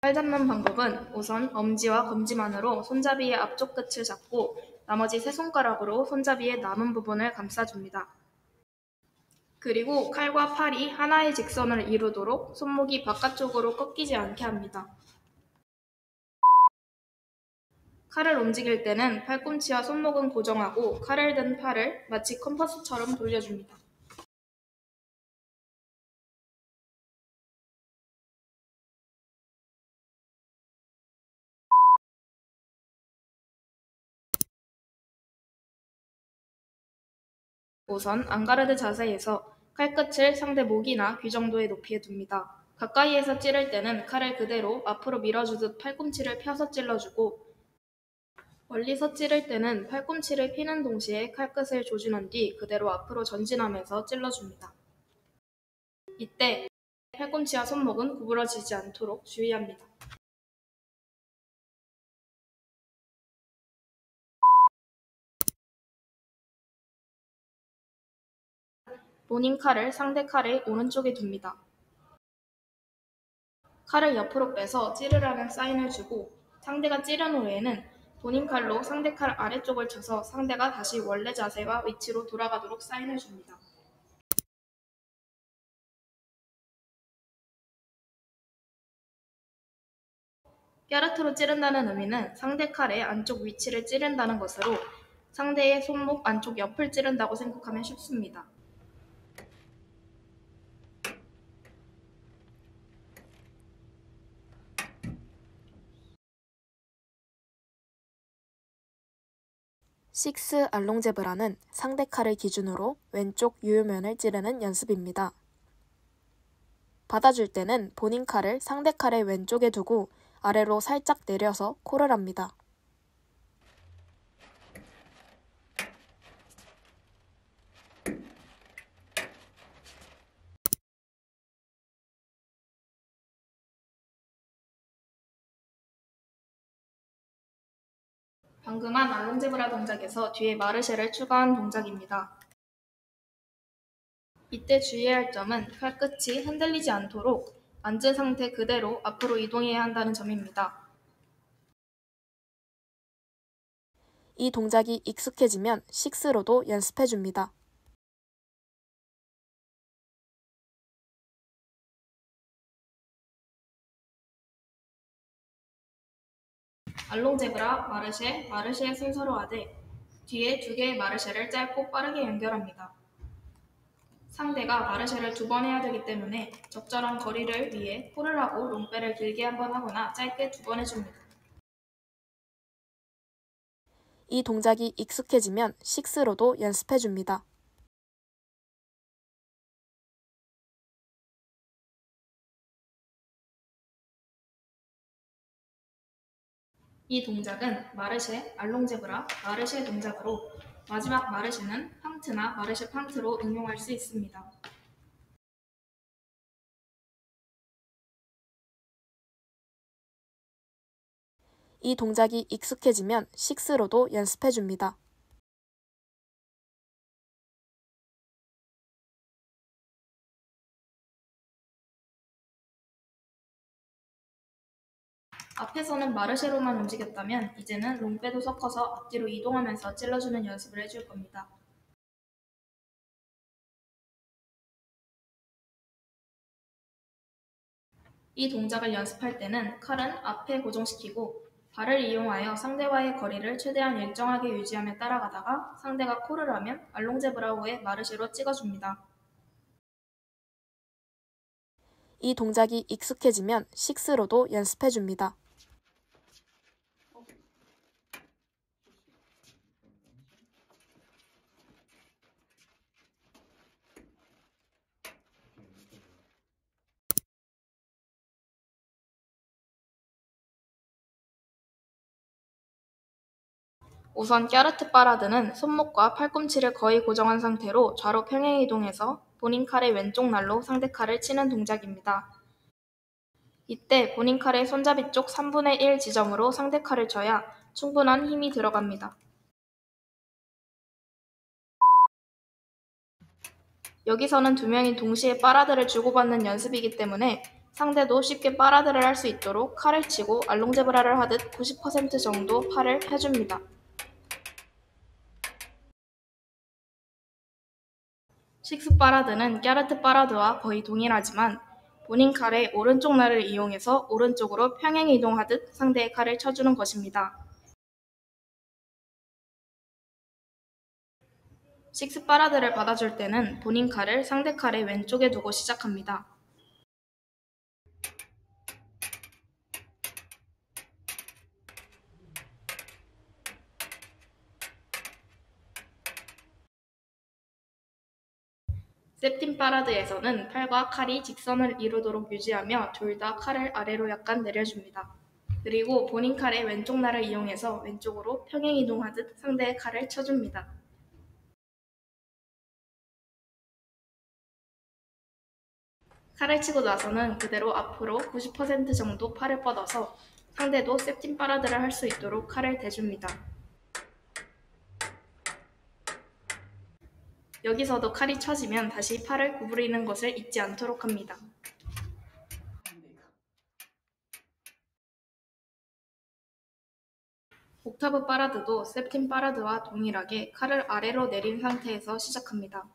칼 잡는 방법은 우선 엄지와 검지만으로 손잡이의 앞쪽 끝을 잡고 나머지 세 손가락으로 손잡이의 남은 부분을 감싸줍니다. 그리고 칼과 팔이 하나의 직선을 이루도록 손목이 바깥쪽으로 꺾이지 않게 합니다. 칼을 움직일 때는 팔꿈치와 손목은 고정하고 칼을 든 팔을 마치 컴퍼스처럼 돌려줍니다. 우선 앙가르드 자세에서 칼끝을 상대 목이나 귀 정도의 높이에 둡니다. 가까이에서 찌를 때는 칼을 그대로 앞으로 밀어주듯 팔꿈치를 펴서 찔러주고 멀리서 찌를 때는 팔꿈치를 피는 동시에 칼끝을 조준한 뒤 그대로 앞으로 전진하면서 찔러줍니다. 이때 팔꿈치와 손목은 구부러지지 않도록 주의합니다. 본인 칼을 상대 칼의 오른쪽에 둡니다. 칼을 옆으로 빼서 찌르라는 사인을 주고 상대가 찌른 후에는 본인 칼로 상대 칼 아래쪽을 쳐서 상대가 다시 원래 자세와 위치로 돌아가도록 사인을 줍니다. 뼈르트로 찌른다는 의미는 상대 칼의 안쪽 위치를 찌른다는 것으로 상대의 손목 안쪽 옆을 찌른다고 생각하면 쉽습니다. 식스 알롱제브라는 상대 칼을 기준으로 왼쪽 유효면을 찌르는 연습입니다. 받아줄 때는 본인 칼을 상대 칼의 왼쪽에 두고 아래로 살짝 내려서 콜을 합니다. 방금 한 알롱제브라 동작에서 뒤에 마르쉐를 추가한 동작입니다. 이때 주의할 점은 칼끝이 흔들리지 않도록 앉은 상태 그대로 앞으로 이동해야 한다는 점입니다. 이 동작이 익숙해지면 식스로도 연습해줍니다. 알롱제브라, 마르쉐, 마르쉐의 순서로 하되 뒤에 두 개의 마르쉐를 짧고 빠르게 연결합니다. 상대가 마르쉐를 2번 해야 되기 때문에 적절한 거리를 위해 콜을 하고 롱배를 길게 한번 하거나 짧게 2번 해줍니다. 이 동작이 익숙해지면 식스로도 연습해줍니다. 이 동작은 마르쉐, 알롱제브라, 마르쉐 동작으로 마지막 마르쉐는 팡트나 마르쉐 팡트로 응용할 수 있습니다. 이 동작이 익숙해지면 식스로도 연습해줍니다. 앞에서는 마르쉐로만 움직였다면 이제는 롱배도 섞어서 앞뒤로 이동하면서 찔러주는 연습을 해줄 겁니다. 이 동작을 연습할 때는 칼은 앞에 고정시키고 발을 이용하여 상대와의 거리를 최대한 일정하게 유지하며 따라가다가 상대가 콜을 하면 알롱제브라우의 마르쉐로 찍어줍니다. 이 동작이 익숙해지면 식스로도 연습해줍니다. 우선 갸르트 파라드는 손목과 팔꿈치를 거의 고정한 상태로 좌로 평행 이동해서 본인 칼의 왼쪽 날로 상대 칼을 치는 동작입니다. 이때 본인 칼의 손잡이 쪽 3분의 1 지점으로 상대 칼을 쳐야 충분한 힘이 들어갑니다. 여기서는 두 명이 동시에 파라드를 주고받는 연습이기 때문에 상대도 쉽게 빨아들을 할 수 있도록 칼을 치고 알롱제브라를 하듯 90% 정도 팔을 펴줍니다. 식스 파라드는 갸르트 파라드와 거의 동일하지만 본인 칼의 오른쪽 날을 이용해서 오른쪽으로 평행 이동하듯 상대의 칼을 쳐주는 것입니다. 식스 파라드를 받아줄 때는 본인 칼을 상대 칼의 왼쪽에 두고 시작합니다. 셉틴 파라드에서는 팔과 칼이 직선을 이루도록 유지하며 둘 다 칼을 아래로 약간 내려줍니다. 그리고 본인 칼의 왼쪽 날을 이용해서 왼쪽으로 평행 이동하듯 상대의 칼을 쳐줍니다. 칼을 치고 나서는 그대로 앞으로 90% 정도 팔을 뻗어서 상대도 셉틴 파라드를 할 수 있도록 칼을 대줍니다. 여기서도 칼이 쳐지면 다시 팔을 구부리는 것을 잊지 않도록 합니다. 옥타브 파라드도 셉틴 파라드와 동일하게 칼을 아래로 내린 상태에서 시작합니다.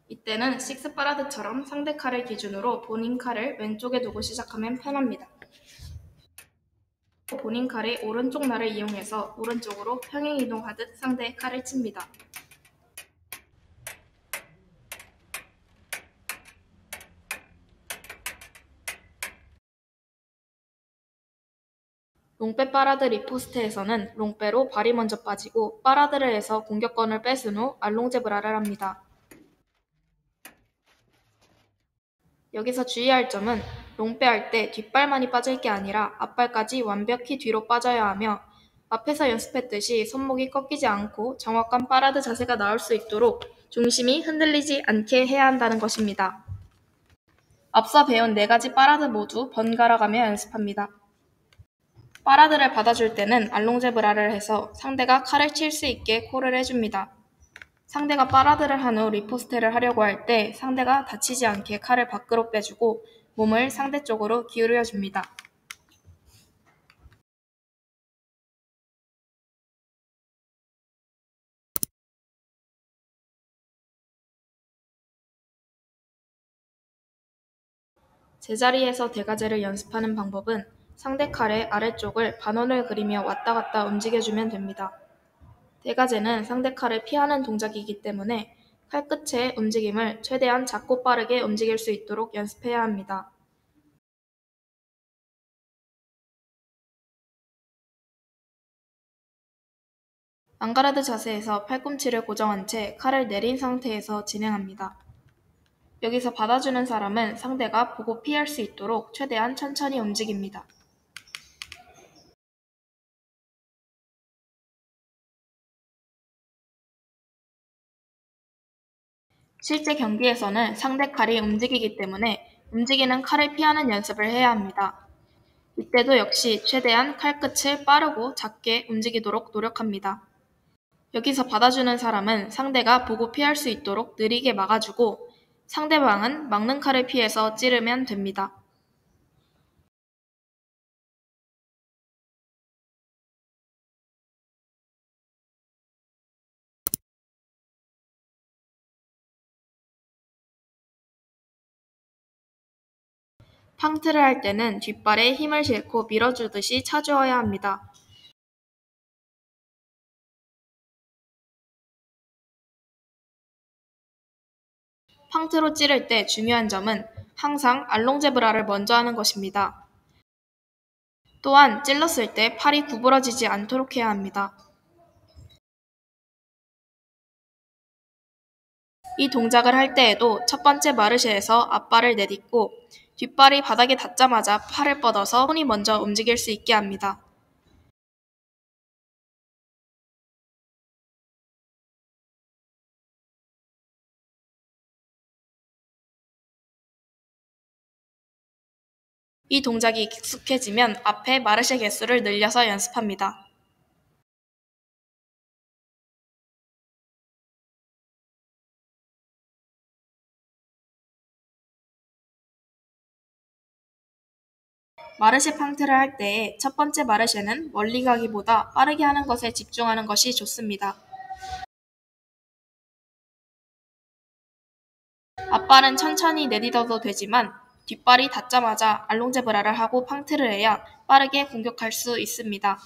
이때는 식스 파라드처럼 상대 칼을 기준으로 본인 칼을 왼쪽에 두고 시작하면 편합니다. 본인 칼의 오른쪽 날을 이용해서 오른쪽으로 평행 이동하듯 상대의 칼을 칩니다. 롱빼 파라드 리포스트에서는 롱빼로 발이 먼저 빠지고 파라드를 해서 공격권을 뺏은 후 알롱제브라를 합니다. 여기서 주의할 점은 롱빼 할 때 뒷발만이 빠질 게 아니라 앞발까지 완벽히 뒤로 빠져야 하며 앞에서 연습했듯이 손목이 꺾이지 않고 정확한 파라드 자세가 나올 수 있도록 중심이 흔들리지 않게 해야 한다는 것입니다. 앞서 배운 4가지 파라드 모두 번갈아가며 연습합니다. 파라드를 받아줄 때는 알롱제브라를 해서 상대가 칼을 칠 수 있게 콜을 해줍니다. 상대가 파라드를 한 후 리포스테를 하려고 할 때 상대가 다치지 않게 칼을 밖으로 빼주고 몸을 상대 쪽으로 기울여줍니다. 제자리에서 대가제를 연습하는 방법은 상대 칼의 아래쪽을 반원을 그리며 왔다 갔다 움직여주면 됩니다. 대가제는 상대 칼을 피하는 동작이기 때문에 칼 끝의 움직임을 최대한 작고 빠르게 움직일 수 있도록 연습해야 합니다. 앙가르드 자세에서 팔꿈치를 고정한 채 칼을 내린 상태에서 진행합니다. 여기서 받아주는 사람은 상대가 보고 피할 수 있도록 최대한 천천히 움직입니다. 실제 경기에서는 상대 칼이 움직이기 때문에 움직이는 칼을 피하는 연습을 해야 합니다. 이때도 역시 최대한 칼 끝을 빠르고 작게 움직이도록 노력합니다. 여기서 받아주는 사람은 상대가 보고 피할 수 있도록 느리게 막아주고 상대방은 막는 칼을 피해서 찌르면 됩니다. 팡트를 할 때는 뒷발에 힘을 싣고 밀어주듯이 차주어야 합니다. 팡트로 찌를 때 중요한 점은 항상 알롱제브라를 먼저 하는 것입니다. 또한 찔렀을 때 팔이 구부러지지 않도록 해야 합니다. 이 동작을 할 때에도 첫 번째 마르쉐에서 앞발을 내딛고 뒷발이 바닥에 닿자마자 팔을 뻗어서 손이 먼저 움직일 수 있게 합니다. 이 동작이 익숙해지면 앞에 마르쉐 개수를 늘려서 연습합니다. 마르쉐 팡트를 할 때에 첫 번째 마르쉐는 멀리 가기보다 빠르게 하는 것에 집중하는 것이 좋습니다. 앞발은 천천히 내딛어도 되지만 뒷발이 닿자마자 알롱제브라를 하고 팡트를 해야 빠르게 공격할 수 있습니다.